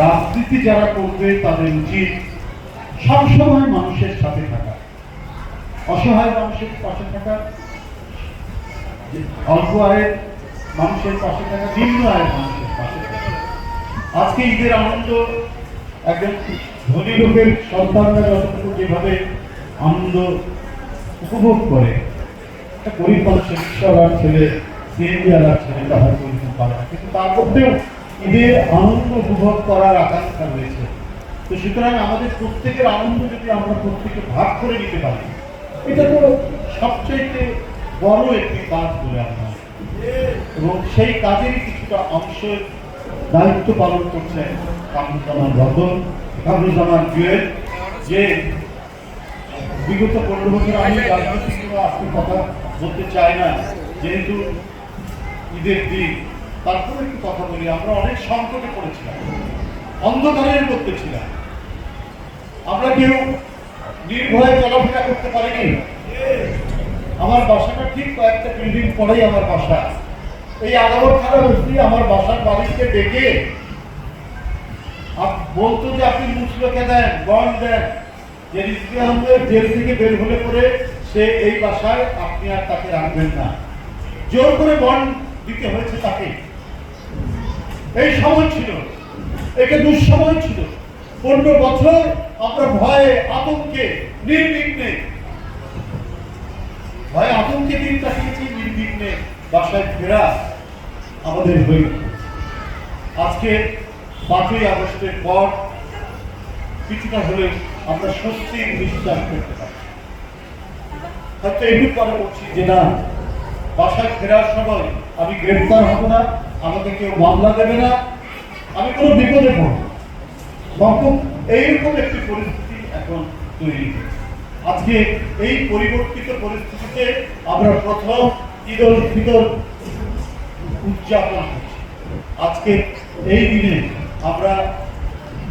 রাজনীতি যারা করবে তাদের উচিত সবসময় মানুষের সাথে থাকা, অসহায় মানুষের পাশে থাকা, অল্প আয়ের মানুষের পাশে থাকা, নিম্ন আয়ের মানুষের পাশে থাকা। আজকে ঈদের আনন্দ একজন ধনী লোকের সন্তানরা যতটুকু যেভাবে আনন্দ উপভোগ করে, একটা গরিব মানুষের রিক্সাওয়ালার ছেলে, সিএনজিওয়ালার ছেলেটা হয়তো ওইরকম পারে না, কিন্তু তার মধ্যেও ঈদের আনন্দ উপভোগ করার আকাঙ্ক্ষা রয়েছে। তো সুতরাং আমাদের প্রত্যেকের আনন্দ যদি আমরা প্রত্যেকে ভাগ করে নিতে পারি, এটা তো সবচেয়ে বড় একটি কাজ বলে আমরা, এবং সেই কাজেরই কিছুটা অংশ দায়িত্ব পালন করছেন কামরুজ্জামান রতন, কামরুজ্জামান জুয়েল, যে বিগত 15 বছর আমি রাজনৈতিক আজকের কথা বলতে চাই না, যেহেতু ঈদের দিন, তারপরে একটু কথা বলি। আমরা অনেক সংকটে পড়েছিলাম, অন্ধকারের মধ্যে ছিলাম, আমরা কেউ নির্ভয়ে চলাফেরা করতে পারিনি। আমার বাসাটা ঠিক কয়েকটা বিল্ডিং পরেই আমার বাসা। এই আদালত খারাপ বসতি আমার বাসার বাড়িতে ডেকে বলতো যে আপনি মুসলোকে দেন, বন্ড দেন, যে রিজভী আহমেদ জেল থেকে বের হলে পরে সে এই বাসায় আপনি আর তাকে রাখবেন না, জোর করে বন্ড দিতে হয়েছে তাকে। এই সময় ছিল, এটা দুঃসময় ছিল। 15 বছর আমরা ভয়ে আতঙ্কে নির্বিঘ্নে, ভয়ে আতঙ্কে দিন কাটিয়েছি, নির্বিঘ্নে বাসায় ফেরা আমাদের হয়ে। আজকে 5ই আগস্টের পর কিছুটা হলেও আমরা স্বস্তির নিঃশ্বাস করতে পারি। হয়তো একটু পরে বলছি যে না, বাসায় ফেরার সময় আমি গ্রেফতার হব না, আমাকে কেউ মামলা দেবে না, আমি কোনো বিপদে পড়ব। এইরকম একটি পরিস্থিতি এখন তৈরি হয়েছে। আজকে এই পরিবর্তিত পরিস্থিতিতে আমরা প্রথম ঈদ উল ফিতর উদযাপন করছি। আজকে এই দিনে আমরা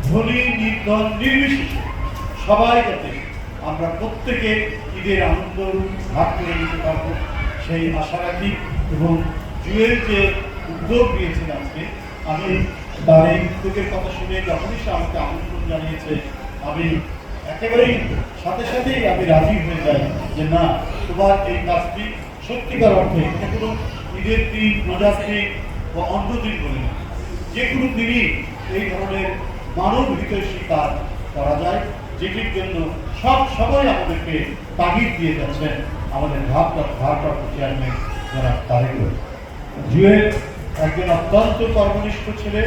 ধনী নির্ধন নির্বিশেষে সবাই যাতে আমরা প্রত্যেকে ঈদের আনন্দ ভাগ করে নিতে পারবো সেই আশা রাখি। এবং জুয়েল যে উদ্যোগ নিয়েছেন আজকে, আমি তার এই উদ্যোগের কথা শুনে যখনই সে আমাকে আমন্ত্রণ জানিয়েছে, আমি একেবারেই সাথে সাথেই আমি রাজি হয়ে যাই যে না, তোমার এই কাজটি সত্যিকার অর্থে এটা কোনো ঈদের দিন, রোজার দিন বা অন্য দিন বলে না, যে কোনো দিনই এই ধরনের মানব হিতৈষী কাজ করা যায়, যেটির জন্য সব সময় আমাদেরকে তাগিদ দিয়ে যাচ্ছেন আমাদের ভারপ্রাপ্ত চেয়ারম্যান যারা তারেক রহমান। জুয়েল একজন অত্যন্ত কর্মনিষ্ঠ ছেলে,